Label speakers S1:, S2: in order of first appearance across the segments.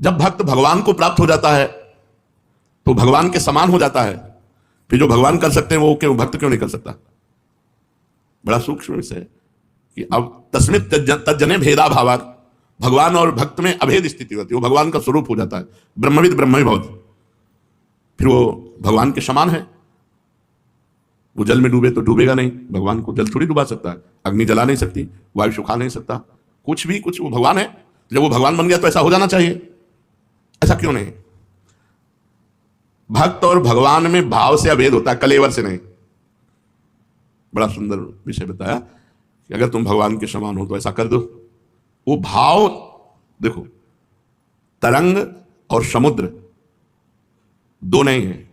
S1: जब भक्त भगवान को प्राप्त हो जाता है तो भगवान के समान हो जाता है। फिर जो भगवान कर सकते हैं वो क्यों भक्त क्यों नहीं कर सकता? बड़ा सूक्ष्म विषय है कि अब तस्मित तज्जने भेदा भावात, भगवान और भक्त में अभेद स्थिति होती है, वो भगवान का स्वरूप हो जाता है। ब्रह्मविद ब्रह्म भवति, फिर वो भगवान के समान है। वो जल में डूबे तो डूबेगा नहीं, भगवान को जल थोड़ी डुबा सकता है, अग्नि जला नहीं सकती, वायु सुखा नहीं सकता, कुछ भी कुछ, वो भगवान है। जब वो भगवान बन गया तो ऐसा हो जाना चाहिए, ऐसा क्यों नहीं? भक्त और भगवान में भाव से अभेद होता है, कलेवर से नहीं। बड़ा सुंदर विषय बताया कि अगर तुम भगवान के समान हो तो ऐसा कर दो। वो भाव देखो, तरंग और समुद्र दो नहीं है।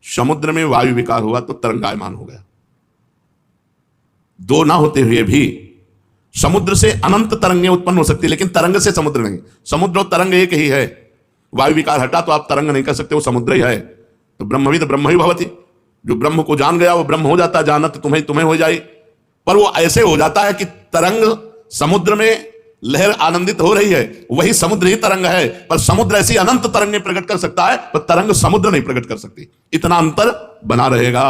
S1: समुद्र में वायु विकार हुआ तो तरंगायमान हो गया। दो ना होते हुए भी समुद्र से अनंत तरंगें उत्पन्न हो सकती है, लेकिन तरंग से समुद्र नहीं। समुद्र और तरंग एक ही है। वायु विकार हटा तो आप तरंग नहीं कर सकते, वो समुद्र ही है। तो ब्रह्मविद ब्रह्म ही भवति, जो ब्रह्म को जान गया वो ब्रह्म हो जाता है, जानत तुम्हें तुम्हें हो जाए। पर वो ऐसे हो जाता है कि तरंग समुद्र में लहर आनंदित हो रही है, वही समुद्र ही तरंग है, पर समुद्र ऐसी अनंत तरंगें प्रकट कर सकता है, पर तरंग समुद्र नहीं प्रकट कर सकती। इतना अंतर बना रहेगा।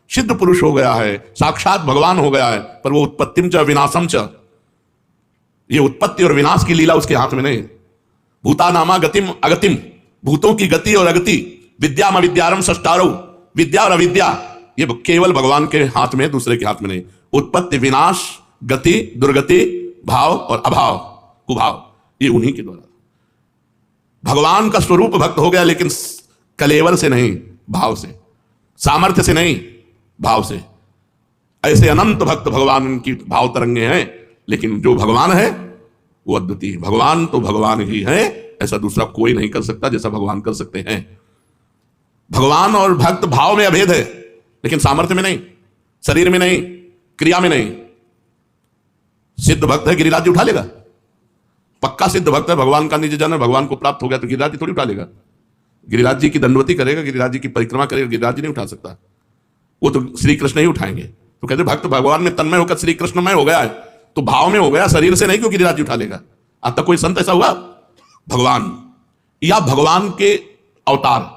S1: सिद्ध पुरुष हो गया है, साक्षात भगवान हो गया है, पर वो उत्पत्तिम च विनाशम च, ये उत्पत्ति और विनाश की लीला उसके हाथ में नहीं। भूतानामा गतिम अगतिम, भूतों की गति और अगति, विद्याम अविद्यारम सष्टारो, विद्या और अविद्या, ये केवल भगवान के हाथ में, दूसरे के हाथ में नहीं। उत्पत्ति विनाश, गति दुर्गति, भाव और अभाव कुभाव, ये उन्हीं के द्वारा। भगवान का स्वरूप भक्त हो गया, लेकिन कलेवर से नहीं, भाव से, सामर्थ्य से नहीं, भाव से। ऐसे अनंत भक्त भगवान की भाव तरंगे हैं, लेकिन जो भगवान है वो अद्वितीय। भगवान तो भगवान ही है, ऐसा दूसरा कोई नहीं कर सकता जैसा भगवान कर सकते हैं। भगवान और भक्त भाव में अभेद है, लेकिन सामर्थ्य में नहीं, शरीर में नहीं, क्रिया में नहीं। सिद्ध भक्त है, गिरिराज उठा लेगा। पक्का सिद्ध भक्त है, भगवान का निज जन है, भगवान को प्राप्त हो गया तो गिरिराज जी थोड़ी उठा लेगा। गिरिराज जी की दंडवती करेगा, गिरिराज जी की परिक्रमा करेगा, गिरिराज जी नहीं उठा सकता, वो तो श्री कृष्ण ही उठाएंगे। तो कहते भक्त भगवान में तन्मय होकर श्री कृष्णमय हो गया है, तो भाव में हो गया, शरीर से नहीं, क्यों गिरिराज जी उठा लेगा। आज तक कोई संत ऐसा हुआ? भगवान या भगवान के अवतार